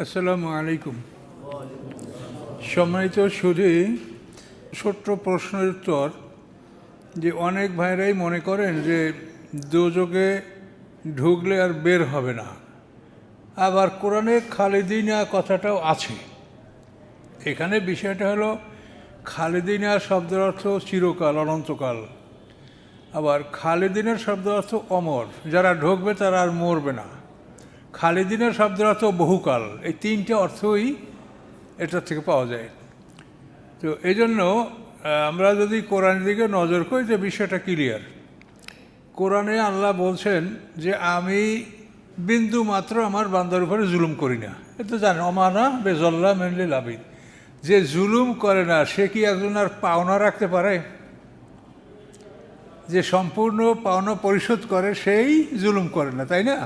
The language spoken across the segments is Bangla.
আসসালামু আলাইকুম। সম্মানিত সুধী, ছোট্ট প্রশ্নের উত্তর যে অনেক ভাইরাই মনে করেন যে দোজখে ঢুকলে আর বের হবে না। আবার কোরআনে খালিদিনা কথাটাও আছে। এখানে বিষয়টা হলো খালিদিনা শব্দের অর্থ চিরকাল, অনন্তকাল। আবার খালিদিনের শব্দের অর্থ অমর, যারা ঢুকবে তারা আর মরবে না। খালিদিনের শব্দের অর্থ বহুকাল। এই তিনটে অর্থই এটার থেকে পাওয়া যায়। তো এই জন্য আমরা যদি কোরআনের দিকে নজর করি যে বিষয়টা ক্লিয়ার। কোরআনে আল্লাহ বলছেন যে আমি বিন্দু মাত্র আমার বান্দার উপরে জুলুম করি না। এ তো জানেন, অমানা বেজল্লা মেনলিল আবিদ। যে জুলুম করে না সে কি একজন আর পাওনা রাখতে পারে? যে সম্পূর্ণ পাওনা পরিশোধ করে সেই জুলুম করে না, তাই না?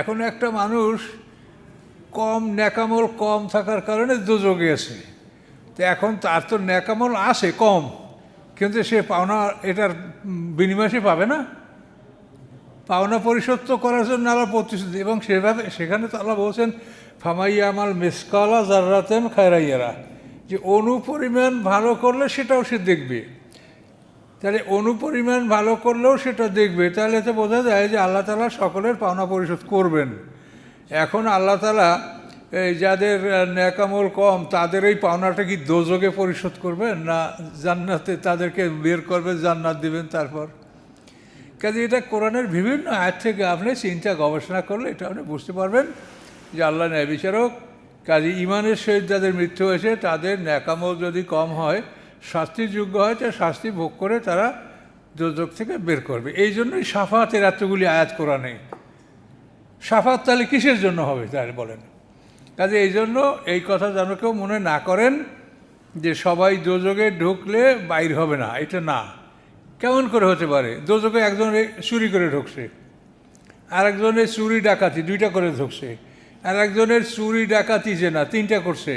এখন একটা মানুষ কম ন্যাকামল কম থাকার কারণে দোজখে আছে। তো এখন তার তো ন্যাকামল আসে কম, কিন্তু সে পাওনা এটার বিনিময় সে পাবে না। পাওনা পরিশোধ তো করার জন্য আল্লাহ প্রতিশ্রুতি, এবং সেখানে তো আল্লাহ বলছেন ফামাইয়া আমাল মিসকালা জাররাতেন খায়রাইয়ারা, যে অনুপরিমাণ ভালো করলে সেটাও সে দেখবে। তাহলে অনুপরিমাণ ভালো করলেও সেটা দেখবে। তাহলে তো বোঝা যায় যে আল্লাহ তাআলা সকলের পাওনা পরিশোধ করবেন। এখন আল্লাহ তাআলা এই যাদের ন্যাকামল কম তাদের এই পাওনাটা কি দোজখে পরিশোধ করবেন, না জান্নাতে তাদেরকে বের করবেন, জান্নাত দিবেন তারপর? কাজে এটা কোরআনের বিভিন্ন আয়াত থেকে আপনি চিন্তা গবেষণা করলে এটা আপনি বুঝতে পারবেন যে আল্লাহ ন্যায় বিচারক। কাজে ইমানের সহিত যাদের মৃত্যু হয়েছে তাদের ন্যাকামল যদি কম হয়, শাস্তির যোগ্য হয়, তার শাস্তি ভোগ করে তারা দোজখ থেকে বের করবে। এই জন্যই শাফাতের এতগুলি আয়াত কোরআনে। শাফাত তাহলে কিসের জন্য হবে তাহলে বলেন? কাজে এই জন্য এই কথা যেন কেউ মনে না করেন যে সবাই দোজখে ঢুকলে বাইর হবে না, এটা না। কেমন করে হতে পারে? দোজখে একজনে চুরি করে ঢুকছে, আর একজনের চুরি ডাকাতি দুইটা করে ঢুকছে, আর একজনের চুরি ডাকাতি যে না তিনটা করছে,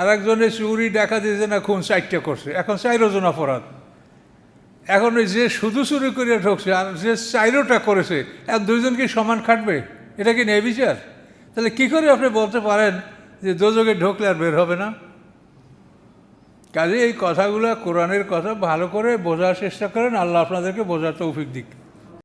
আর একজনের চুরি ডাকাতি যে না খুন 4টা করছে। এখন 4 জন অপরাধ। এখন যে শুধু চুরি করে ঢুকছে আর যে 4টা করেছে, আর দুইজনকে সমান খাটবে? এটা কি ন্যায় বিচার? তাহলে কী করে আপনি বলতে পারেন যে দোজখে ঢুকলে আর বের হবে না? কাজে এই কথাগুলো কোরআনের কথা ভালো করে বোঝার চেষ্টা করেন। আল্লাহ আপনাদেরকে বোঝার তৌফিক দিক।